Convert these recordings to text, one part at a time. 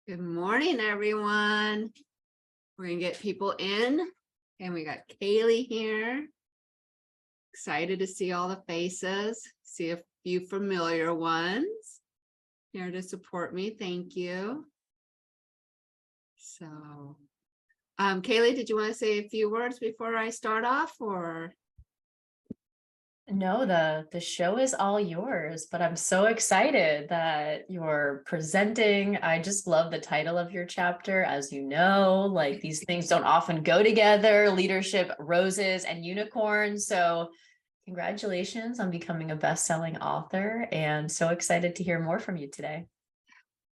Good morning, everyone. We're gonna get people in, and we got Kaylee here. Excited to see all the faces, see a few familiar ones here to support me. Thank you. So, Kaylee, did you want to say a few words before I start off, or? No, the show is all yours, but I'm so excited that you're presenting. I just love the title of your chapter. As you know, like these things don't often go together, leadership, roses and unicorns. So congratulations on becoming a best-selling author, and so excited to hear more from you today.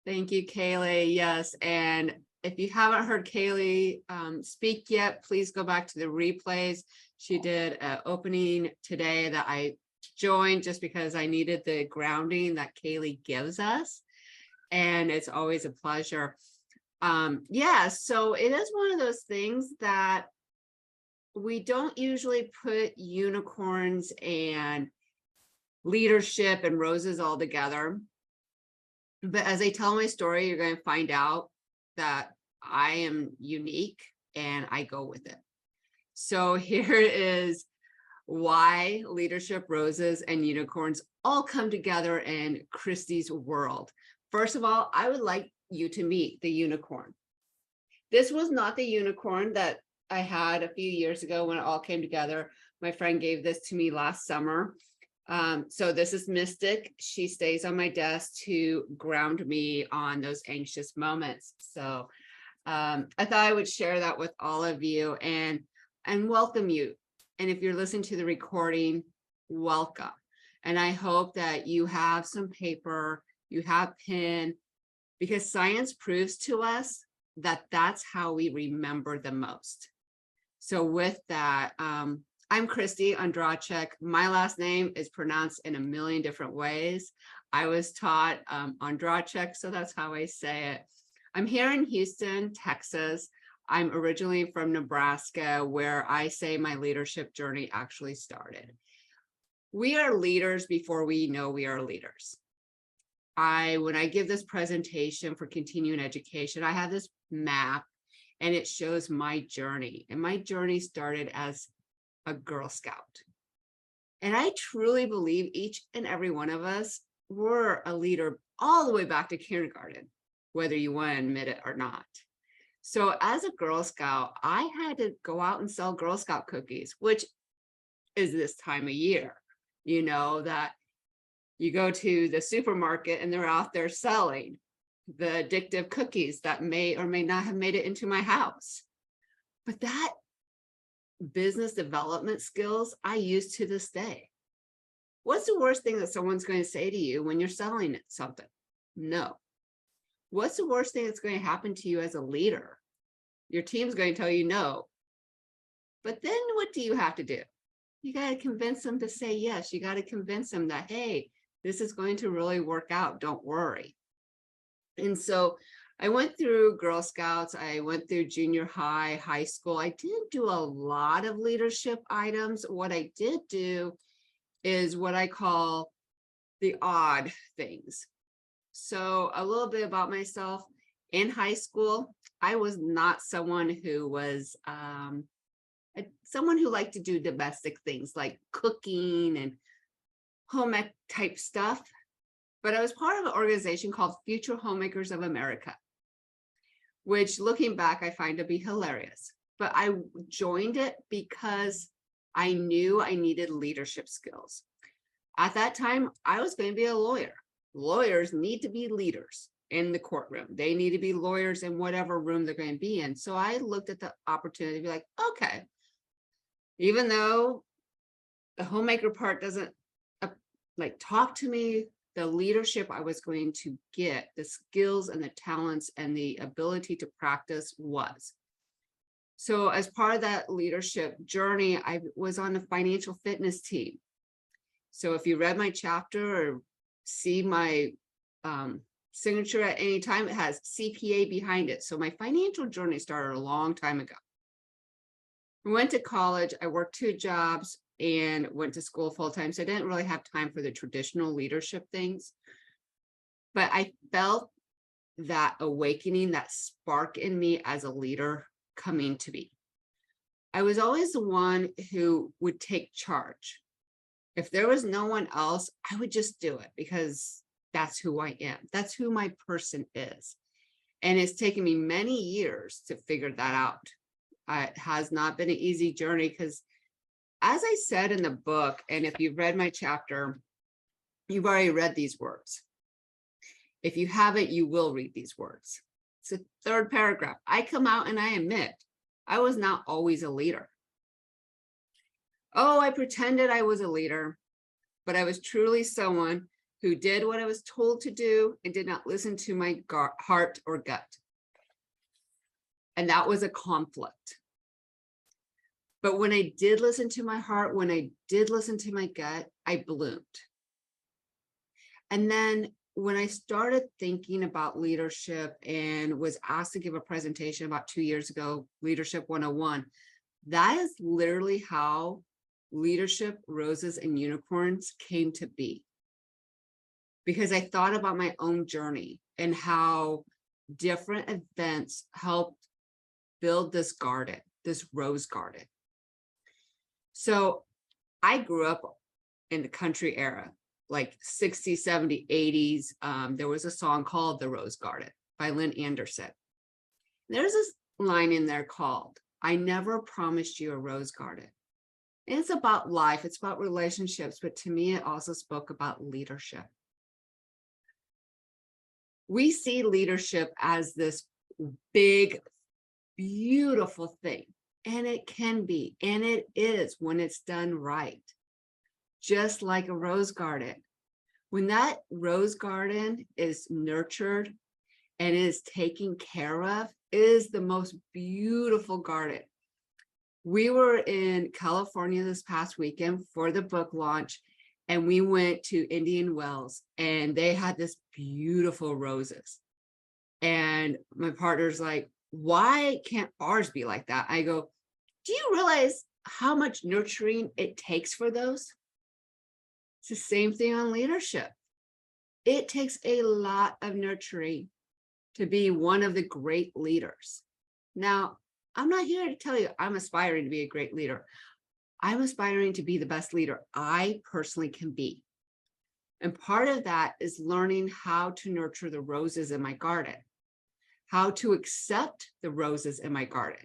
Thank you, Kaylee. Yes, and if you haven't heard Kaylee speak yet, please go back to the replays. She did an opening today that I joined just because I needed the grounding that Kaylee gives us. And it's always a pleasure. Yeah, so it is one of those things that we don't usually put unicorns and leadership and roses all together. But as I tell my story, you're going to find out that I am unique and I go with it. So here is why leadership, roses, and unicorns all come together in Kristie's world. First of all, I would like you to meet the unicorn. This was not the unicorn that I had a few years ago when it all came together. My friend gave this to me last summer. So this is Mystic. She stays on my desk to ground me on those anxious moments. So I thought I would share that with all of you and welcome you. And if you're listening to the recording, welcome. And I hope that you have some paper, you have pen, because science proves to us that that's how we remember the most. So with that, I'm Kristie Ondracek. My last name is pronounced in a million different ways. I was taught Ondracek, so that's how I say it. I'm here in Houston, Texas. I'm originally from Nebraska, where I say my leadership journey actually started. We are leaders before we know we are leaders. When I give this presentation for continuing education, I have this map and it shows my journey. And my journey started as a Girl Scout. And I truly believe each and every one of us were a leader all the way back to kindergarten, whether you want to admit it or not. So as a Girl Scout, I had to go out and sell Girl Scout cookies, which is this time of year, you know, that you go to the supermarket and they're out there selling the addictive cookies that may or may not have made it into my house. But that business development skills I use to this day. What's the worst thing that someone's going to say to you when you're selling something? No. What's the worst thing that's going to happen to you as a leader? Your team's going to tell you no. But then what do you have to do? You got to convince them to say yes. You got to convince them that, hey, this is going to really work out. Don't worry. And so I went through Girl Scouts. I went through junior high, high school. I didn't do a lot of leadership items. What I did do is what I call the odd things. So a little bit about myself. In high school, I was not someone who was someone who liked to do domestic things like cooking and home ec type stuff. But I was part of an organization called Future Homemakers of America, which looking back, I find to be hilarious. But I joined it because I knew I needed leadership skills. At that time, I was going to be a lawyer. Lawyers need to be leaders in the courtroom. They need to be lawyers in whatever room they're going to be in. So I looked at the opportunity to be like, okay, even though the homemaker part doesn't like talk to me, the leadership I was going to get, the skills and the talents and the ability to practice was. So as part of that leadership journey, I was on the financial fitness team. So if you read my chapter or see my signature at any time, it has CPA behind it. So my financial journey started a long time ago. I went to college, I worked 2 jobs and went to school full time. So I didn't really have time for the traditional leadership things. But I felt that awakening, that spark in me as a leader coming to be. I was always the one who would take charge. If there was no one else, I would just do it because that's who I am. That's who my person is. And it's taken me many years to figure that out. It has not been an easy journey because, as I said in the book, and if you've read my chapter, you've already read these words. If you haven't, you will read these words. It's the third paragraph. I come out and I admit I was not always a leader. Oh, I pretended I was a leader, but I was truly someone who did what I was told to do and did not listen to my heart or gut. And that was a conflict. But when I did listen to my heart, when I did listen to my gut, I bloomed. And then when I started thinking about leadership and was asked to give a presentation about 2 years ago, Leadership 101, that is literally how Leadership, Roses, and Unicorns came to be. Because I thought about my own journey and how different events helped build this garden, this rose garden. So I grew up in the country era, like 60s, 70s, 80s. There was a song called The Rose Garden by Lynn Anderson. There's this line in there called, I never promised you a rose garden. And it's about life, it's about relationships, but to me, it also spoke about leadership. We see leadership as this big, beautiful thing, and it can be, and it is when it's done right. Just like a rose garden. When that rose garden is nurtured and is taken care of, it is the most beautiful garden. We were in California this past weekend for the book launch, and we went to Indian Wells, and they had this beautiful roses. And my partner's like, why can't ours be like that? I go, do you realize how much nurturing it takes for those? It's the same thing on leadership. It takes a lot of nurturing to be one of the great leaders. Now, I'm not here to tell you I'm aspiring to be a great leader. I'm aspiring to be the best leader I personally can be. And part of that is learning how to nurture the roses in my garden, how to accept the roses in my garden.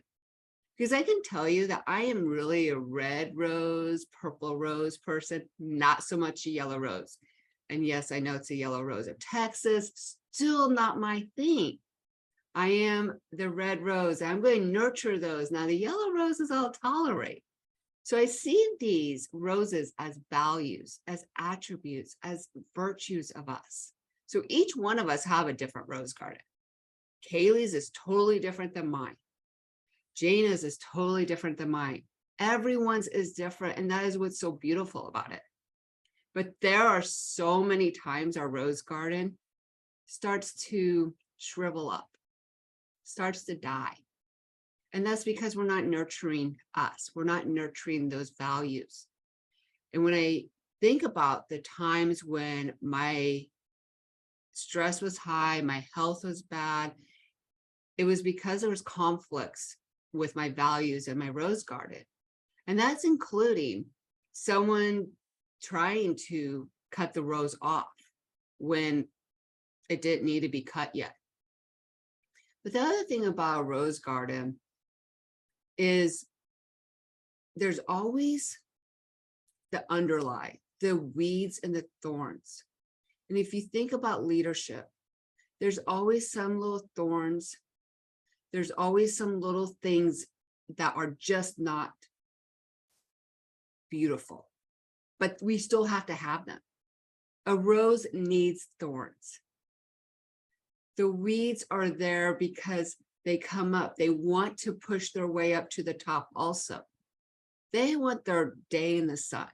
Because I can tell you that I am really a red rose, purple rose person, not so much a yellow rose. And yes, I know it's a yellow rose of Texas, still not my thing. I am the red rose. I'm going to nurture those. Now the yellow roses I'll tolerate. So I see these roses as values, as attributes, as virtues of us. So each one of us have a different rose garden. Kaylee's is totally different than mine. Jana's is totally different than mine. Everyone's is different, and that is what's so beautiful about it. But there are so many times our rose garden starts to shrivel up, starts to die. And that's because we're not nurturing us. We're not nurturing those values. And when I think about the times when my stress was high, my health was bad, it was because there was conflicts with my values in my rose garden. And that's including someone trying to cut the rose off when it didn't need to be cut yet. But the other thing about a rose garden is there's always the underlie, the weeds and the thorns. And if you think about leadership, there's always some little thorns. There's always some little things that are just not beautiful, but we still have to have them. A rose needs thorns. The weeds are there because they come up. They want to push their way up to the top also. They want their day in the sun.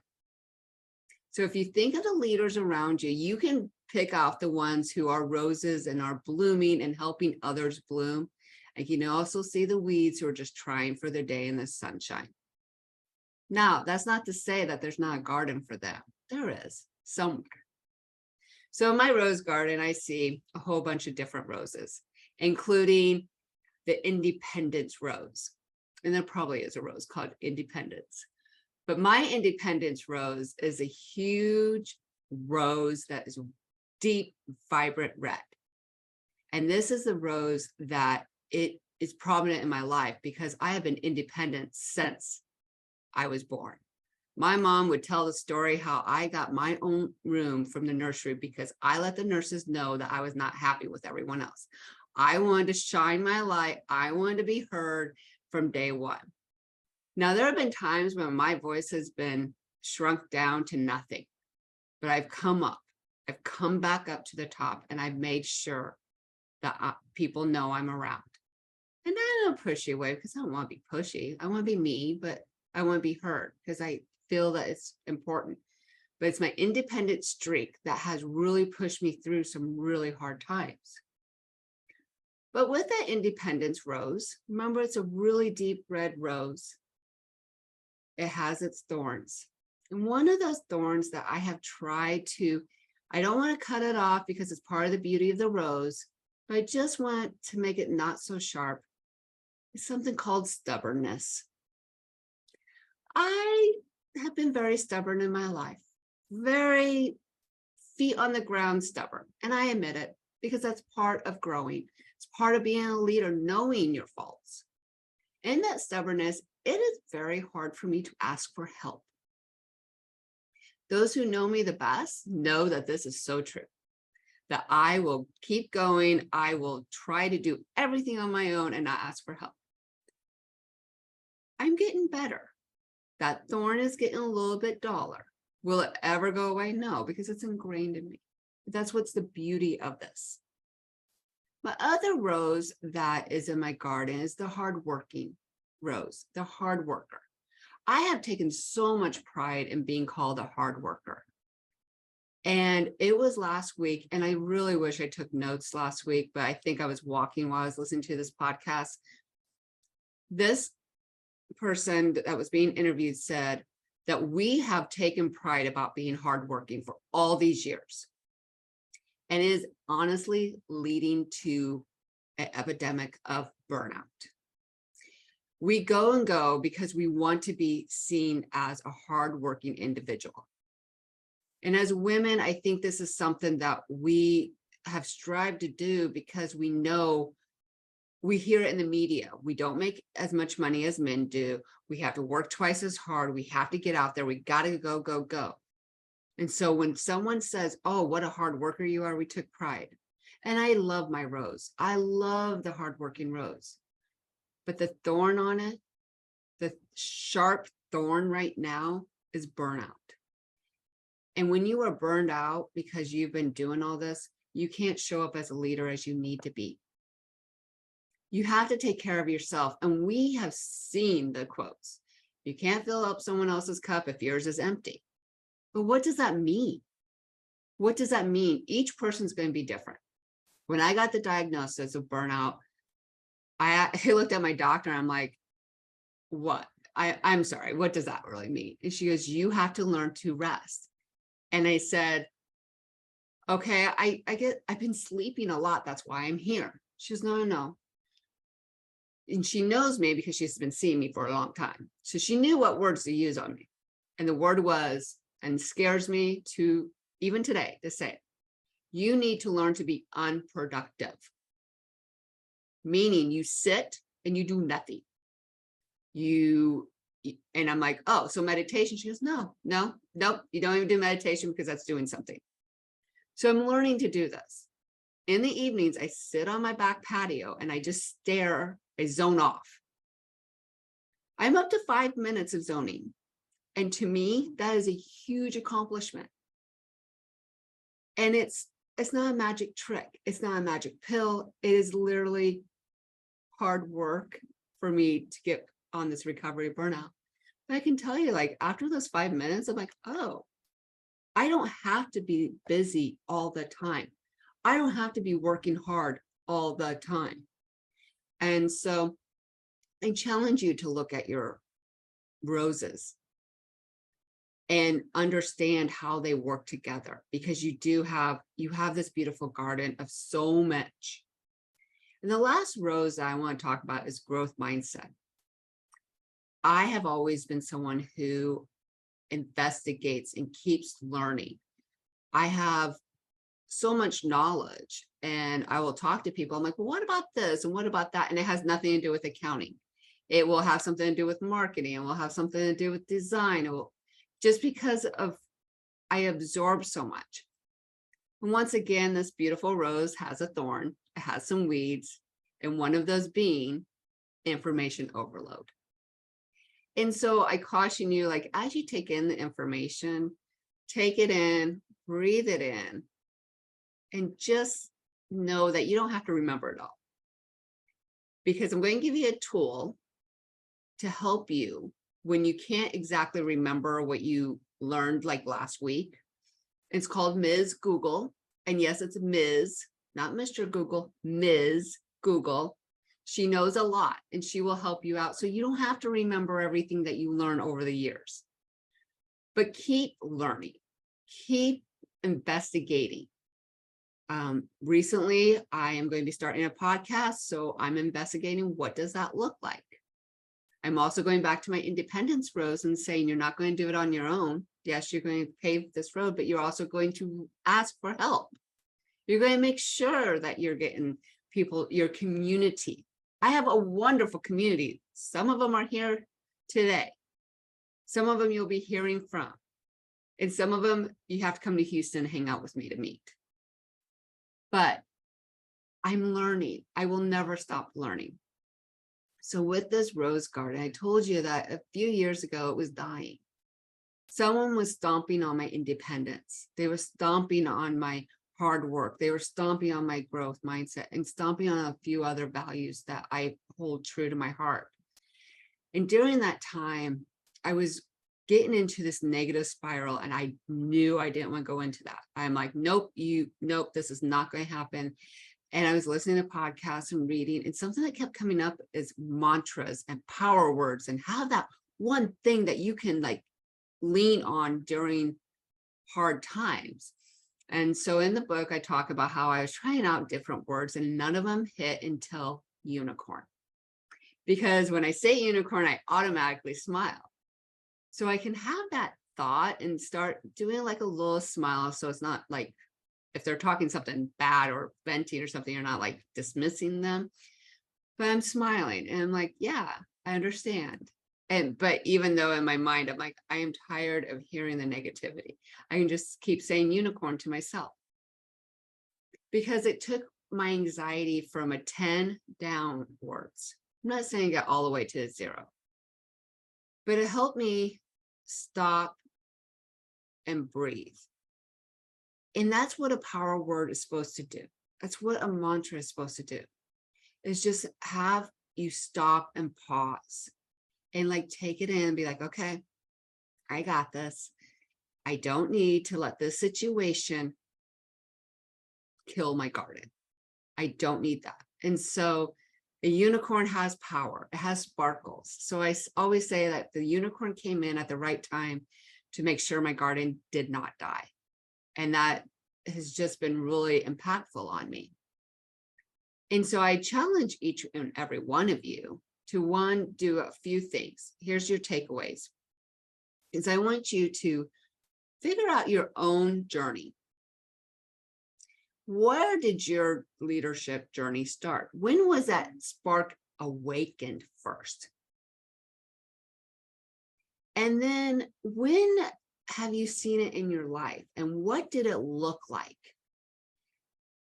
So if you think of the leaders around you, you can pick out the ones who are roses and are blooming and helping others bloom. And you can also see the weeds who are just trying for their day in the sunshine. Now, that's not to say that there's not a garden for them. There is somewhere. So in my rose garden, I see a whole bunch of different roses, including the Independence rose. And there probably is a rose called Independence. But my Independence rose is a huge rose that is deep, vibrant red. And this is the rose that it is prominent in my life because I have been independent since I was born. My mom would tell the story how I got my own room from the nursery because I let the nurses know that I was not happy with everyone else. I wanted to shine my light. I wanted to be heard from day one. Now, there have been times when my voice has been shrunk down to nothing, but I've come up. I've come back up to the top, and I've made sure that people know I'm around. And I don't push you away because I don't want to be pushy. I want to be me, but I want to be heard because I feel that it's important. But it's my independent streak that has really pushed me through some really hard times. But with that Independence rose, remember, it's a really deep red rose. It has its thorns. And one of those thorns that I have tried to, I don't want to cut it off because it's part of the beauty of the rose, but I just want to make it not so sharp. It's something called stubbornness. I have been very stubborn in my life, very feet on the ground stubborn. And I admit it because that's part of growing. It's part of being a leader, knowing your faults. In that stubbornness, it is very hard for me to ask for help. Those who know me the best know that this is so true, that I will keep going. I will try to do everything on my own and not ask for help. I'm getting better. That thorn is getting a little bit duller. Will it ever go away? No, because it's ingrained in me. That's what's the beauty of this. My other rose that is in my garden is the hardworking rose, the hard worker. I have taken so much pride in being called a hard worker. And it was last week, and I really wish I took notes last week, but I think I was walking while I was listening to this podcast. This person that was being interviewed said that we have taken pride about being hardworking for all these years. And it is honestly leading to an epidemic of burnout. We go and go because we want to be seen as a hardworking individual. And as women, I think this is something that we have strived to do because we know, we hear it in the media. We don't make as much money as men do. We have to work twice as hard. We have to get out there. We got to go, go, go. And so when someone says, oh, what a hard worker you are, we took pride. And I love my rose. I love the hardworking rose. But the thorn on it, the sharp thorn right now is burnout. And when you are burned out because you've been doing all this, you can't show up as a leader as you need to be. You have to take care of yourself. And we have seen the quotes. You can't fill up someone else's cup if yours is empty. But what does that mean? What does that mean? Each person's going to be different. When I got the diagnosis of burnout, I looked at my doctor and I'm like, what? I'm sorry, what does that really mean? And she goes, you have to learn to rest. And I said, okay, I've been sleeping a lot. That's why I'm here. She goes, no. And she knows me because she's been seeing me for a long time. So she knew what words to use on me. And the word was, and scares me to even today to say it, you need to learn to be unproductive. Meaning you sit and you do nothing. And I'm like, oh, so meditation? She goes, nope, you don't even do meditation because that's doing something. So I'm learning to do this. In the evenings, I sit on my back patio and I just stare, I zone off. I'm up to 5 minutes of zoning. And to me, that is a huge accomplishment. And it's not a magic trick. It's not a magic pill. It is literally hard work for me to get on this recovery burnout. But I can tell you, like, after those 5 minutes, I'm like, oh, I don't have to be busy all the time. I don't have to be working hard all the time. And so I challenge you to look at your roses and understand how they work together, because you have this beautiful garden of so much. And the last rose that I want to talk about is growth mindset. I have always been someone who investigates and keeps learning. I have so much knowledge, and I will talk to people. I'm like, well, what about this? And what about that? And it has nothing to do with accounting. It will have something to do with marketing. It will have something to do with design. It will, just because of, I absorb so much. And once again, this beautiful rose has a thorn. It has some weeds, and one of those being information overload. And so I caution you, like, as you take in the information, take it in, breathe it in, and just know that you don't have to remember it all. Because I'm going to give you a tool to help you when you can't exactly remember what you learned like last week. It's called Ms. Google. And yes, it's Ms., not Mr. Google, Ms. Google. She knows a lot and she will help you out. So you don't have to remember everything that you learn over the years. But keep learning, keep investigating. Recently, I am going to be starting a podcast, so I'm investigating what does that look like. I'm also going back to my independence rose and saying you're not going to do it on your own. Yes, you're going to pave this road, but you're also going to ask for help. You're going to make sure that you're getting people, your community. I have a wonderful community. Some of them are here today. Some of them you'll be hearing from. And some of them you have to come to Houston and hang out with me to meet. But I'm learning. I will never stop learning. So with this rose garden, I told you that a few years ago it was dying. Someone was stomping on my independence. They were stomping on my hard work. They were stomping on my growth mindset and stomping on a few other values that I hold true to my heart. And during that time, I was getting into this negative spiral, and I knew I didn't want to go into that. I'm like, nope, this is not going to happen. And I was listening to podcasts and reading, and something that kept coming up is mantras and power words, and have that one thing that you can like lean on during hard times. And so in the book, I talk about how I was trying out different words and none of them hit until unicorn. Because when I say unicorn, I automatically smile. So I can have that thought and start doing like a little smile. So it's not like if they're talking something bad or venting or something, you're not like dismissing them. But I'm smiling and I'm like, yeah, I understand. But even though in my mind, I'm like, I am tired of hearing the negativity. I can just keep saying unicorn to myself. Because it took my anxiety from a 10 downwards. I'm not saying get all the way to 0. But it helped me stop and breathe. And that's what a power word is supposed to do. That's what a mantra is supposed to do. Is just have you stop and pause and like take it in and be like, okay, I got this. I don't need to let this situation kill my garden. I don't need that. And so a unicorn has power. It has sparkles. So I always say that the unicorn came in at the right time to make sure my garden did not die. And that has just been really impactful on me. And so I challenge each and every one of you to do a few things. Here's your takeaways. Is I want you to figure out your own journey. Where did your leadership journey start? When was that spark awakened first? And then when have you seen it in your life? And what did it look like?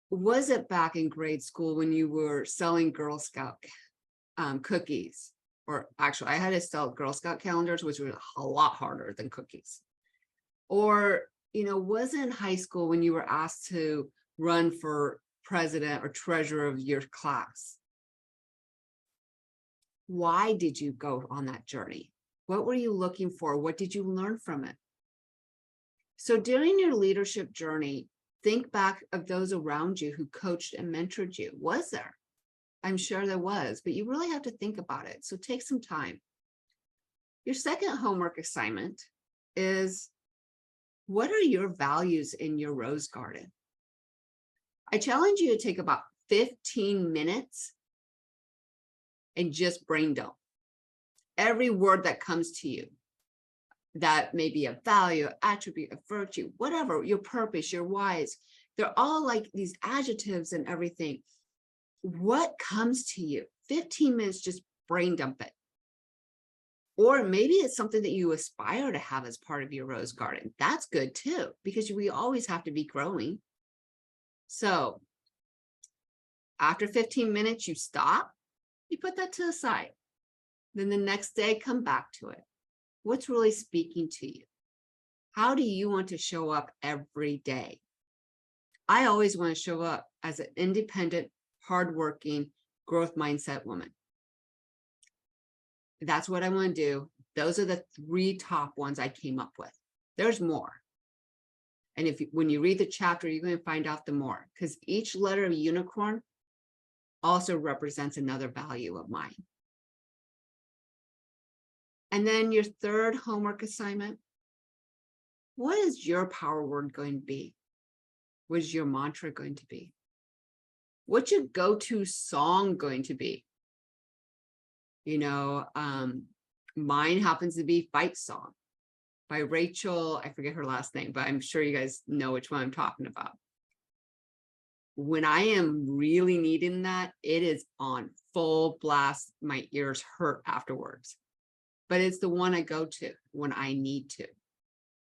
Was it back in grade school when you were selling Girl Scout cookies? Or actually, I had to sell Girl Scout calendars, which was a lot harder than cookies. Or, was it in high school when you were asked to run for president or treasurer of your class? Why did you go on that journey? What were you looking for? What did you learn from it? So during your leadership journey, think back of those around you who coached and mentored you. Was there? I'm sure there was, but you really have to think about it. So take some time. Your second homework assignment is, what are your values in your rose garden? I challenge you to take about 15 minutes and just brain dump every word that comes to you. That may be a value, attribute, a virtue, whatever, your purpose, your whys. They're all like these adjectives and everything. What comes to you? 15 minutes, just brain dump it. Or maybe it's something that you aspire to have as part of your rose garden. That's good too, because we always have to be growing. So after 15 minutes, you stop, you put that to the side. Then the next day, come back to it. What's really speaking to you? How do you want to show up every day? I always want to show up as an independent, hardworking, growth mindset woman. That's what I want to do. Those are the 3 top ones I came up with. There's more. And when you read the chapter, you're going to find out the more, because each letter of unicorn also represents another value of mine. And then your 3rd homework assignment, what is your power word going to be? What is your mantra going to be? What's your go-to song going to be? You know, mine happens to be Fight Song by Rachel. I forget her last name, but I'm sure you guys know which one I'm talking about. When I am really needing that, it is on full blast. My ears hurt afterwards. But it's the one I go to when I need to.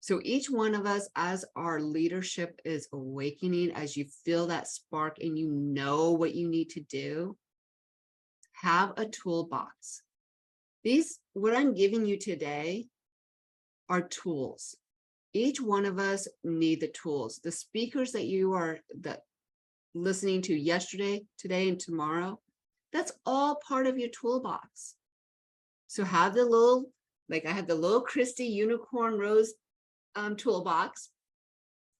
So each one of us, as our leadership is awakening, as you feel that spark and you know what you need to do, have a toolbox. What I'm giving you today are tools. Each one of us need the tools. The speakers that you are listening to yesterday, today, and tomorrow, that's all part of your toolbox. So have the little, like I have the little Kristie unicorn rose toolbox.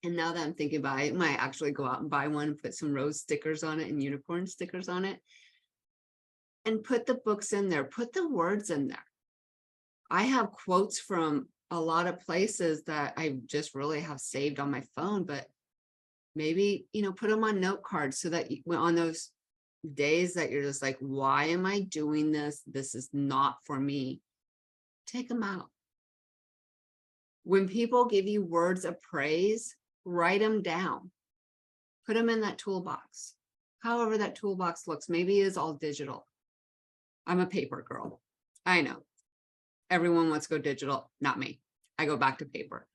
And now that I'm thinking about it, I might actually go out and buy one and put some rose stickers on it and unicorn stickers on it. And put the books in there, put the words in there. I have quotes from a lot of places that I just really have saved on my phone, but maybe, put them on note cards so that on those days that you're just like, why am I doing this? This is not for me. Take them out. When people give you words of praise, write them down. Put them in that toolbox. However that toolbox looks, maybe it is all digital. I'm a paper girl. I know. Everyone wants to go digital, not me. I go back to paper.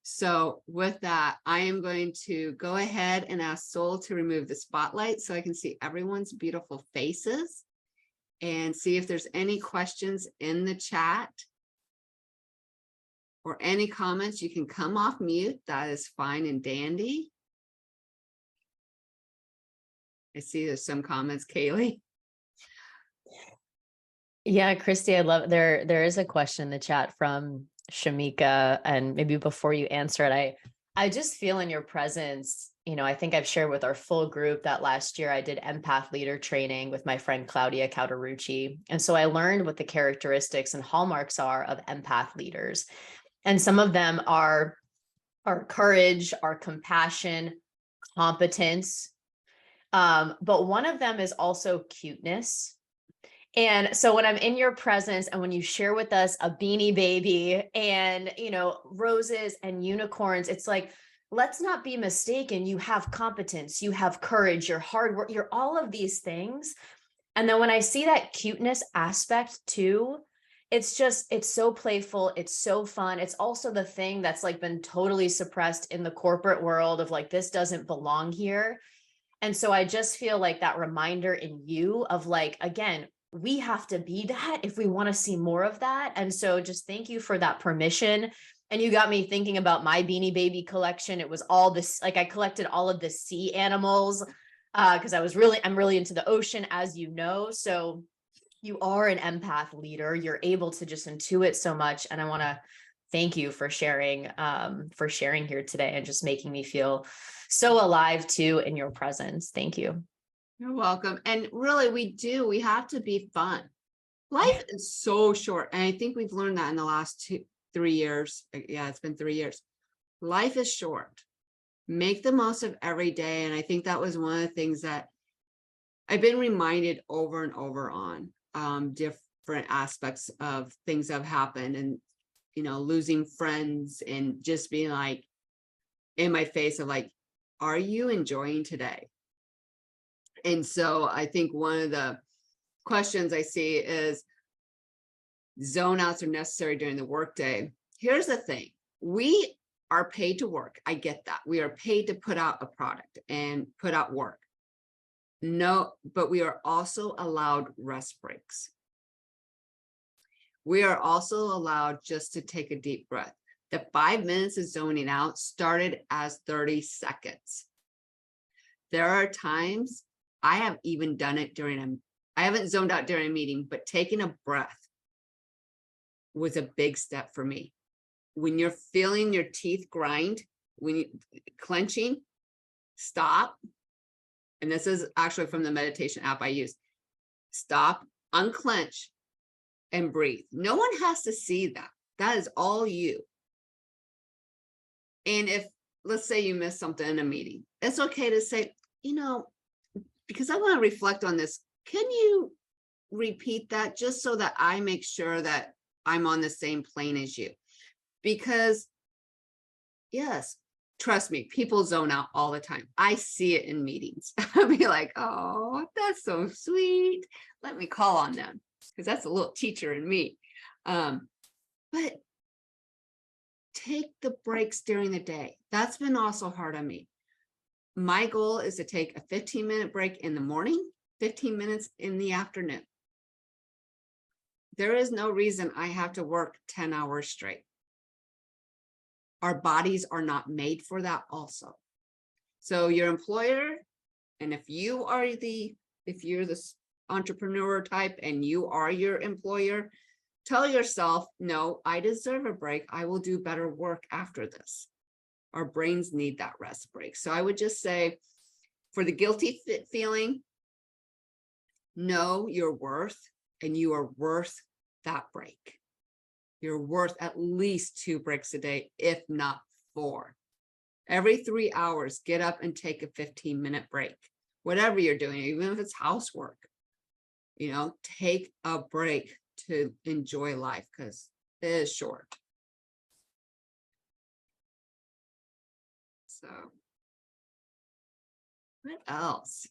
So with that, I am going to go ahead and ask Soul to remove the spotlight so I can see everyone's beautiful faces and see if there's any questions in the chat or any comments. You can come off mute. That is fine and dandy. I see there's some comments, Kaylee. Yeah, Kristie, I love there is a question in the chat from Shamika, and maybe before you answer it, I just feel in your presence, I think I've shared with our full group that last year I did empath leader training with my friend Claudia Calderucci. And so I learned what the characteristics and hallmarks are of empath leaders. And some of them are courage, our compassion, competence. But one of them is also cuteness. And so when I'm in your presence and when you share with us a beanie baby and, roses and unicorns, it's like, let's not be mistaken. You have competence, you have courage, you're hard work, you're all of these things. And then when I see that cuteness aspect too, it's so playful. It's so fun. It's also the thing that's like been totally suppressed in the corporate world of like, this doesn't belong here. And so I just feel like that reminder in you of like, again, we have to be that if we want to see more of that. And so just thank you for that permission. And you got me thinking about my Beanie Baby collection. It was all this, like I collected all of the sea animals because I'm really into the ocean, as you know. So you are an empath leader. You're able to just intuit so much. And I want to thank you for sharing here today and just making me feel so alive too in your presence. Thank you. You're welcome. And really, we have to be fun. Life is so short. And I think we've learned that in the last 3 years. Yeah, it's been 3 years. Life is short. Make the most of every day. And I think that was one of the things that I've been reminded over and over on different aspects of things that have happened, and, you know, losing friends and just being like in my face of like, are you enjoying today? And so I think one of the questions I see is, zone outs are necessary during the workday. Here's the thing. We are paid to work. I get that. We are paid to put out a product and put out work. No, but we are also allowed rest breaks. We are also allowed just to take a deep breath. The 5 minutes of zoning out started as 30 seconds. There are times I have even done it I haven't zoned out during a meeting, but taking a breath was a big step for me. When you're feeling your teeth grind, when you clenching, stop. And this is actually from the meditation app I use. Stop, unclench, and breathe. No one has to see that. That is all you. And if, let's say you missed something in a meeting, it's okay to say, you know, because I want to reflect on this, can you repeat that just so that I make sure that I'm on the same plane as you? Because yes, trust me, people zone out all the time. I see it in meetings. I'll be like, oh, that's so sweet. Let me call on them, because that's a little teacher in me. But take the breaks during the day. That's been also hard on me. My goal is to take a 15-minute break in the morning, 15 minutes in the afternoon. There is no reason I have to work 10 hours straight. Our bodies are not made for that also. So your employer, and if you're the entrepreneur type and you are your employer, tell yourself, no, I deserve a break. I will do better work after this. Our brains need that rest break. So I would just say, for the guilty feeling, know your worth, and you are worth that break. You're worth at least 2 breaks a day, if not 4. Every 3 hours, get up and take a 15-minute break. Whatever you're doing, even if it's housework, you know, take a break to enjoy life, because it is short. So, what else?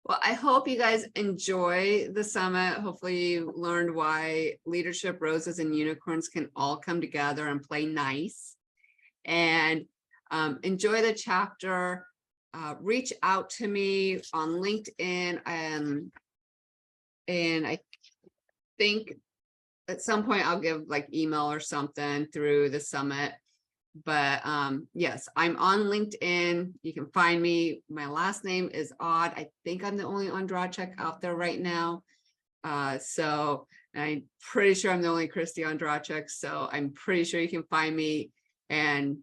Well, I hope you guys enjoy the summit. Hopefully you learned why leadership, roses, and unicorns can all come together and play nice. And enjoy the chapter. Reach out to me on LinkedIn. And I think at some point I'll give like email or something through the summit. But yes, I'm on LinkedIn. You can find me. My last name is Odd. I think I'm the only Ondracek out there right now. So I'm pretty sure I'm the only Kristie Ondracek. So I'm pretty sure you can find me and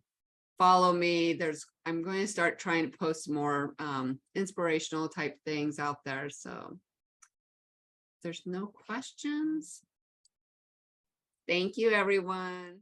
follow me. I'm going to start trying to post more inspirational type things out there. So if there's no questions. Thank you, everyone.